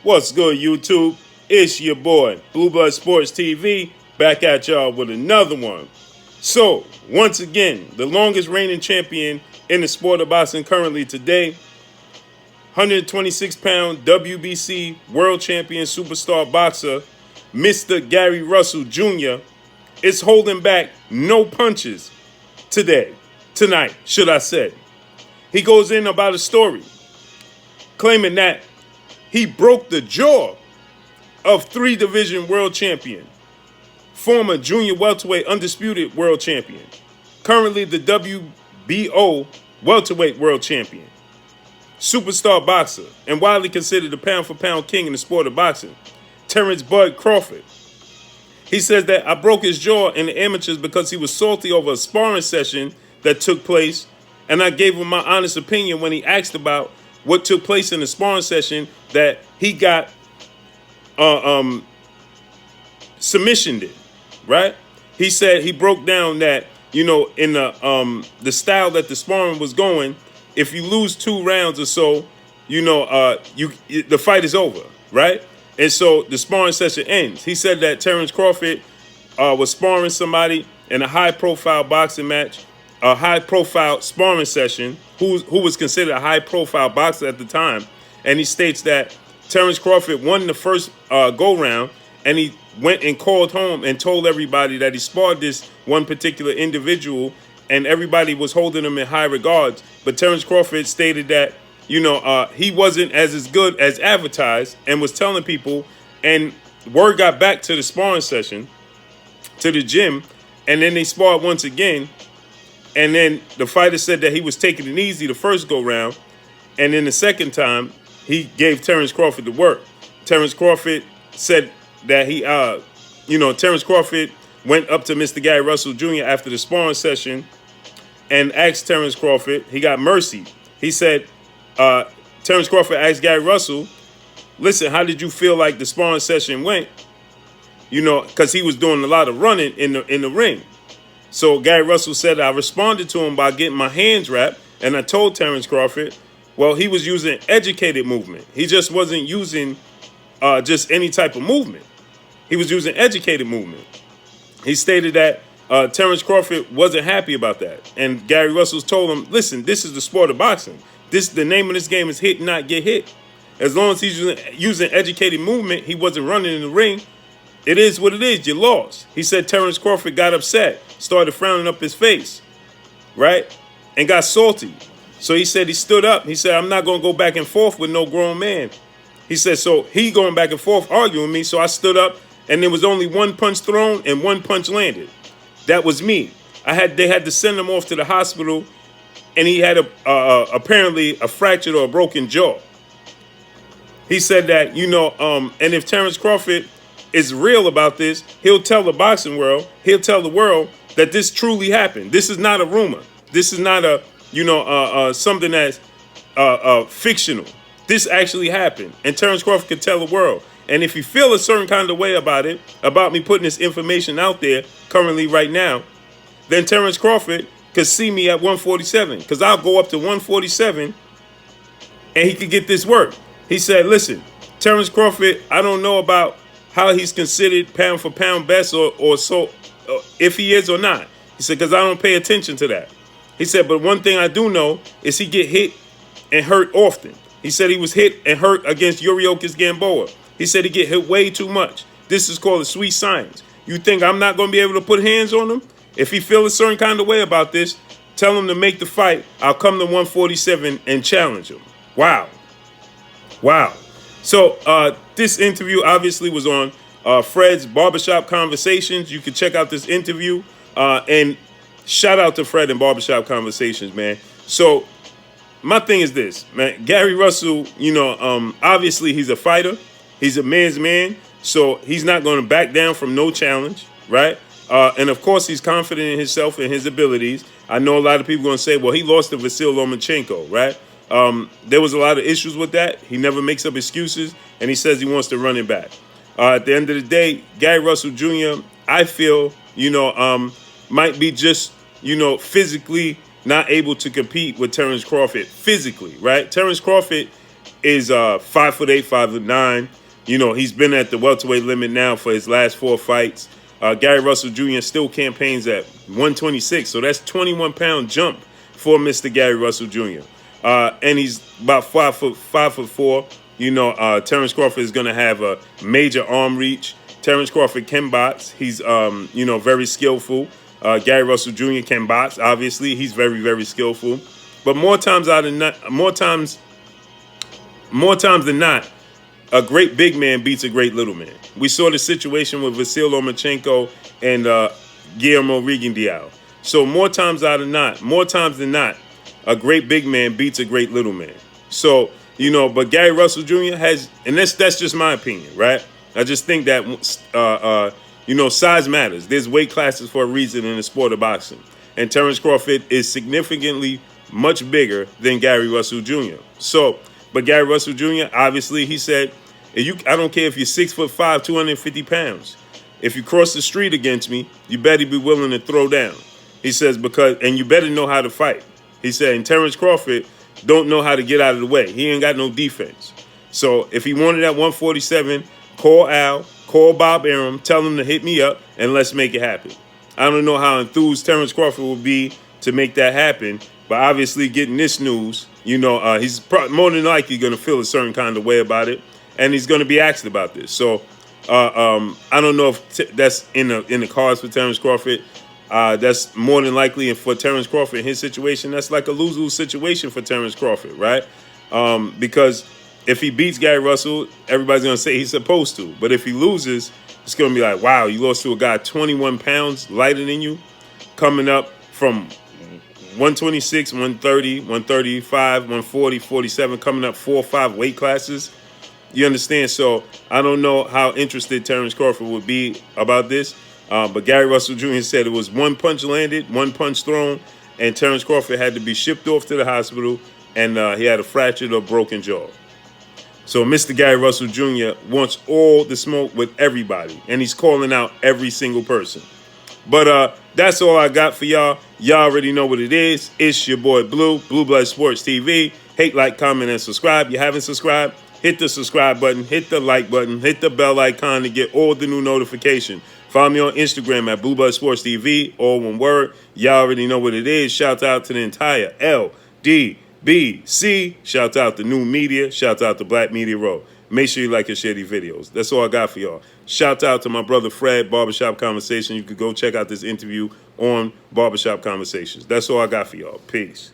What's good, YouTube? It's your boy, Blue Blood Sports TV, back at y'all with another one. So, once again, the longest reigning champion in the sport of boxing currently today, 126-pound WBC world champion superstar boxer, Mr. Gary Russell Jr., is holding back no punches tonight, should I say. He goes in about a story, claiming that he broke the jaw of 3-division world champion, former junior welterweight undisputed world champion, currently the WBO welterweight world champion, superstar boxer, and widely considered the pound-for-pound king in the sport of boxing, Terence Bud Crawford. He says that I broke his jaw in the amateurs because he was salty over a sparring session that took place, and I gave him my honest opinion when he asked about what took place in the sparring session that he got submissioned in, right? He said he broke down that, in the style that the sparring was going, if you lose 2 rounds or so, the fight is over, right? And so the sparring session ends. He said that Terence Crawford was sparring somebody in a high-profile boxing match, a high-profile sparring session, who was considered a high-profile boxer at the time. And he states that Terence Crawford won the first go-round, and he went and called home and told everybody that he sparred this one particular individual, and everybody was holding him in high regards. But Terence Crawford stated that, he wasn't as good as advertised and was telling people, and word got back to the sparring session, to the gym, and then they sparred once again. And then the fighter said that he was taking it easy the first go-round, and then the second time, he gave Terence Crawford the work. Terence Crawford said that Terence Crawford went up to Mr. Gary Russell Jr. after the sparring session and asked Terence Crawford, he got mercy. He said, Terence Crawford asked Gary Russell, listen, how did you feel like the sparring session went? Because he was doing a lot of running in the ring. So Gary Russell said, I responded to him by getting my hands wrapped, and I told Terence Crawford, well, he was using educated movement. He just wasn't using just any type of movement. He was using educated movement. He stated that Terence Crawford wasn't happy about that. And Gary Russell told him, listen, this is the sport of boxing. The name of this game is hit, not get hit. As long as he's using educated movement, he wasn't running in the ring. It is what it is. You lost. He said Terence Crawford got upset, started frowning up his face, right? And got salty. So he said he stood up. He said, I'm not going to go back and forth with no grown man. He said, so he going back and forth arguing with me. So I stood up, and there was only 1 punch thrown and 1 punch landed. That was me. They had to send him off to the hospital, and he had apparently a fractured or a broken jaw. He said that, and if Terence Crawford is real about this, he'll tell the boxing world, he'll tell the world that this truly happened. This is not a rumor. This is not something that's fictional. This actually happened, and Terence Crawford could tell the world. And if you feel a certain kind of way about it, about me putting this information out there currently right now, then Terence Crawford could see me at 147, because I'll go up to 147, and he could get this work. He said, listen, Terence Crawford, I don't know about how he's considered pound for pound best or so, if he is or not. He said, because I don't pay attention to that. He said, but one thing I do know is he get hit and hurt often. He said he was hit and hurt against Yuriokis Gamboa. He said he get hit way too much. This is called a sweet science. You think I'm not going to be able to put hands on him? If he feels a certain kind of way about this, tell him to make the fight. I'll come to 147 and challenge him. Wow. So this interview obviously was on Fred's Barbershop Conversations. You can check out this interview. And shout out to Fred and Barbershop Conversations, man. So my thing is this, man. Gary Russell, obviously he's a fighter. He's a man's man. So he's not going to back down from no challenge, right? And of course, he's confident in himself and his abilities. I know a lot of people are going to say, well, he lost to Vasyl Lomachenko, right? There was a lot of issues with that. He never makes up excuses, and he says he wants to run it back. At the end of the day, Gary Russell Jr., I feel, might be just, physically not able to compete with Terence Crawford physically, right? Terence Crawford is 5'8", 5'9". You know, he's been at the welterweight limit now for his last 4 fights. Gary Russell Jr. still campaigns at 126, so that's 21-pound jump for Mr. Gary Russell Jr. And he's about 5'4". You know, Terence Crawford is going to have a major arm reach. Terence Crawford can box. He's you know, very skillful. Gary Russell Jr. can box. Obviously, he's very, very skillful. But more times than not, a great big man beats a great little man. We saw the situation with Vasyl Lomachenko and Guillermo Rigondeaux. So more times than not, a great big man beats a great little man. So, you know, but Gary Russell Jr. has, and that's just my opinion, right? I just think that, you know, size matters. There's weight classes for a reason in the sport of boxing. And Terence Crawford is significantly much bigger than Gary Russell Jr. So, but Gary Russell Jr., obviously, he said, I don't care if you're 6'5", 250 pounds. If you cross the street against me, you better be willing to throw down. He says, and you better know how to fight. He said, and Terence Crawford don't know how to get out of the way. He ain't got no defense. So if he wanted at 147, call Al, call Bob Arum, tell him to hit me up, and let's make it happen. I don't know how enthused Terence Crawford will be to make that happen, but obviously getting this news, you know, he's more than likely going to feel a certain kind of way about it, and he's going to be asked about this. So I don't know if that's in the cards for Terence Crawford. That's more than likely, and for Terence Crawford in his situation, that's like a lose-lose situation for Terence Crawford, right? Because if he beats Gary Russell, everybody's going to say he's supposed to. But if he loses, it's going to be like, wow, you lost to a guy 21 pounds lighter than you, coming up from 126, 130, 135, 140, 47, coming up 4 or 5 weight classes. You understand? So I don't know how interested Terence Crawford would be about this. But Gary Russell Jr. said it was 1 punch landed, 1 punch thrown, and Terence Crawford had to be shipped off to the hospital, and he had a fractured or broken jaw. So Mr. Gary Russell Jr. wants all the smoke with everybody, and he's calling out every single person. But that's all I got for y'all. Y'all already know what it is. It's your boy Blue, Blue Blood Sports TV. Hate, like, comment, and subscribe. You haven't subscribed? Hit the subscribe button, hit the like button, hit the bell icon to get all the new notifications. Follow me on Instagram at Blue Blood Sports TV, all one word. Y'all already know what it is. Shout out to the entire LDBC. Shout out to New Media. Shout out to Black Media Row. Make sure you like and share these videos. That's all I got for y'all. Shout out to my brother Fred, Barbershop Conversation. You could go check out this interview on Barbershop Conversations. That's all I got for y'all. Peace.